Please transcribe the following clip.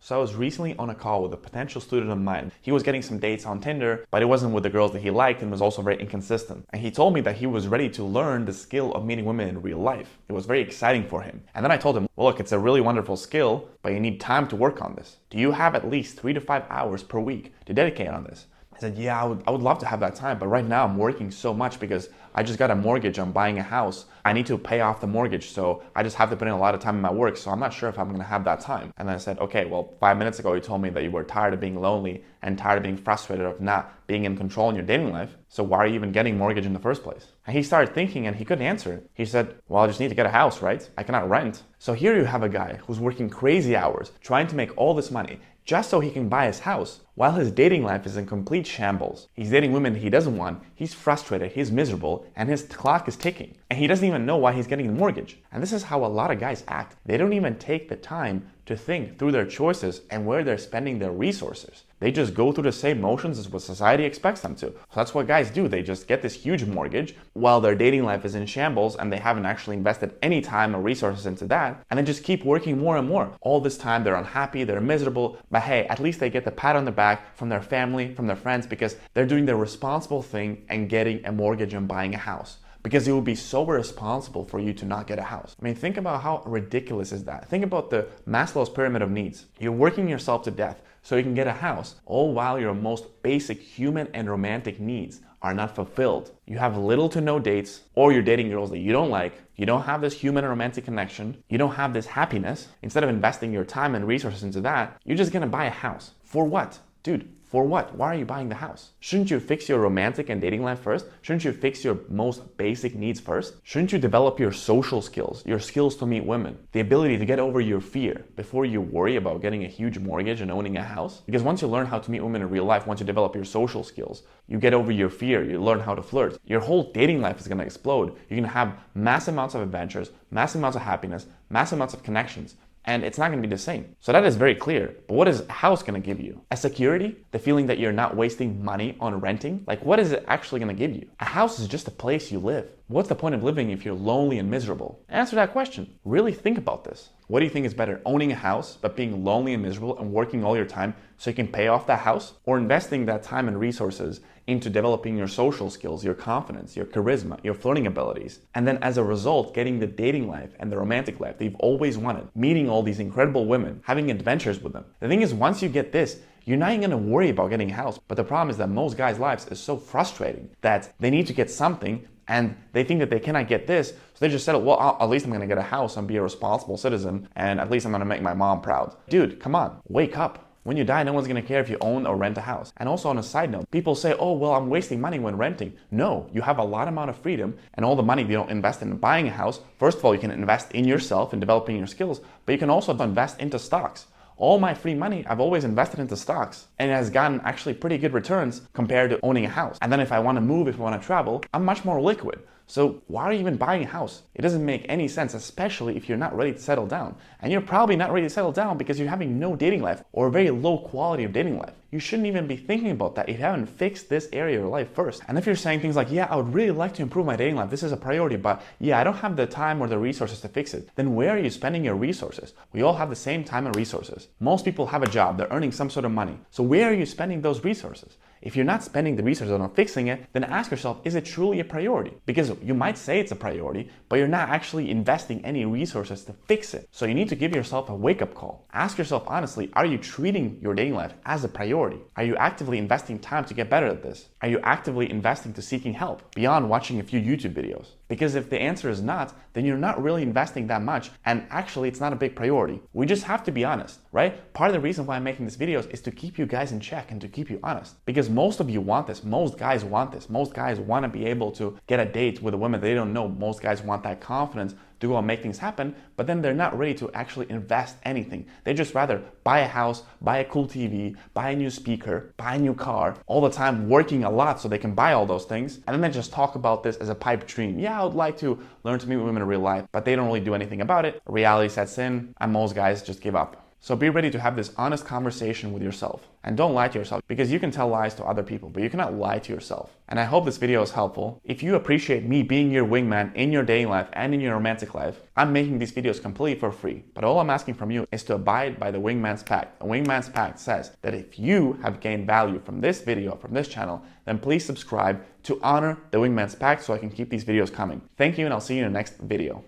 So I was recently on a call with a potential student of mine. He was getting some dates on Tinder, but it wasn't with the girls that he liked and was also very inconsistent. And he told me that he was ready to learn the skill of meeting women in real life. It was very exciting for him. And then I told him, well, look, it's a really wonderful skill, but you need time to work on this. Do you have at least 3 to 5 hours per week to dedicate on this? I said, yeah, I would love to have that time, but right now I'm working so much because I just got a mortgage, I'm buying a house. I need to pay off the mortgage, so I just have to put in a lot of time in my work, so I'm not sure if I'm gonna have that time. And then I said, okay, well, 5 minutes ago you told me that you were tired of being lonely and tired of being frustrated of not being in control in your dating life, so why are you even getting a mortgage in the first place? And he started thinking and he couldn't answer it. He said, well, I just need to get a house, right? I cannot rent. So here you have a guy who's working crazy hours, trying to make all this money, just so he can buy his house, while his dating life is in complete shambles. He's dating women he doesn't want, he's frustrated, he's miserable, and his clock is ticking. And he doesn't even know why he's getting the mortgage. And this is how a lot of guys act. They don't even take the time to think through their choices and where they're spending their resources. They just go through the same motions as what society expects them to. So that's what guys do. They just get this huge mortgage while their dating life is in shambles and they haven't actually invested any time or resources into that. And then just keep working more and more. All this time they're unhappy, they're miserable, but hey, at least they get the pat on the back from their family, from their friends, because they're doing the responsible thing and getting a mortgage and buying a house. Because it would be so irresponsible for you to not get a house. I mean, think about how ridiculous is that. Think about the Maslow's pyramid of needs. You're working yourself to death so you can get a house, all while your most basic human and romantic needs are not fulfilled. You have little to no dates, or you're dating girls that you don't like. You don't have this human and romantic connection. You don't have this happiness. Instead of investing your time and resources into that, you're just gonna buy a house. For what? Dude, for what? Why are you buying the house? Shouldn't you fix your romantic and dating life first? Shouldn't you fix your most basic needs first? Shouldn't you develop your social skills, your skills to meet women, the ability to get over your fear before you worry about getting a huge mortgage and owning a house? Because once you learn how to meet women in real life, once you develop your social skills, you get over your fear, you learn how to flirt, your whole dating life is gonna explode. You're gonna have massive amounts of adventures, massive amounts of happiness, massive amounts of connections. And it's not gonna be the same. So that is very clear. But what is a house gonna give you? A security? The feeling that you're not wasting money on renting? Like, what is it actually gonna give you? A house is just a place you live. What's the point of living if you're lonely and miserable? Answer that question. Really think about this. What do you think is better, owning a house but being lonely and miserable and working all your time so you can pay off that house? Or investing that time and resources into developing your social skills, your confidence, your charisma, your flirting abilities, and then as a result getting the dating life and the romantic life that you've always wanted, meeting all these incredible women, having adventures with them. The thing is, once you get this, you're not even gonna worry about getting a house. But the problem is that most guys' lives is so frustrating that they need to get something and they think that they cannot get this, so they just settle, well, at least I'm gonna get a house and be a responsible citizen, and at least I'm gonna make my mom proud. Dude, come on, wake up. When you die, no one's gonna care if you own or rent a house. And also on a side note, people say, oh, well, I'm wasting money when renting. No, you have a lot amount of freedom, and all the money you don't invest in buying a house. First of all, you can invest in yourself and developing your skills, but you can also invest into stocks. All my free money, I've always invested into stocks, and it has gotten actually pretty good returns compared to owning a house. And then if I wanna move, if I wanna travel, I'm much more liquid. So why are you even buying a house? It doesn't make any sense, especially if you're not ready to settle down. And you're probably not ready to settle down because you're having no dating life or a very low quality of dating life. You shouldn't even be thinking about that if you haven't fixed this area of your life first. And if you're saying things like, yeah, I would really like to improve my dating life, this is a priority, but yeah, I don't have the time or the resources to fix it, then where are you spending your resources? We all have the same time and resources. Most people have a job, they're earning some sort of money. So where are you spending those resources? If you're not spending the resources on fixing it, then ask yourself, is it truly a priority? Because you might say it's a priority, but you're not actually investing any resources to fix it. So you need to give yourself a wake-up call. Ask yourself honestly, are you treating your dating life as a priority? Are you actively investing time to get better at this? Are you actively investing to seeking help beyond watching a few YouTube videos? Because if the answer is not, then you're not really investing that much, and actually it's not a big priority. We just have to be honest, right? Part of the reason why I'm making these videos is to keep you guys in check and to keep you honest. Because most of you want this. Most guys want this. Most guys want to be able to get a date with a woman they don't know. Most guys want that confidence to go and make things happen, but then they're not ready to actually invest anything. They just rather buy a house, buy a cool TV, buy a new speaker, buy a new car, all the time working a lot so they can buy all those things, and then they just talk about this as a pipe dream. Yeah, I would like to learn to meet women in real life, but they don't really do anything about it. Reality sets in, and most guys just give up. So be ready to have this honest conversation with yourself. And don't lie to yourself, because you can tell lies to other people, but you cannot lie to yourself. And I hope this video is helpful. If you appreciate me being your wingman in your dating life and in your romantic life, I'm making these videos completely for free. But all I'm asking from you is to abide by the Wingman's Pact. The Wingman's Pact says that if you have gained value from this video, from this channel, then please subscribe to honor the Wingman's Pact so I can keep these videos coming. Thank you, and I'll see you in the next video.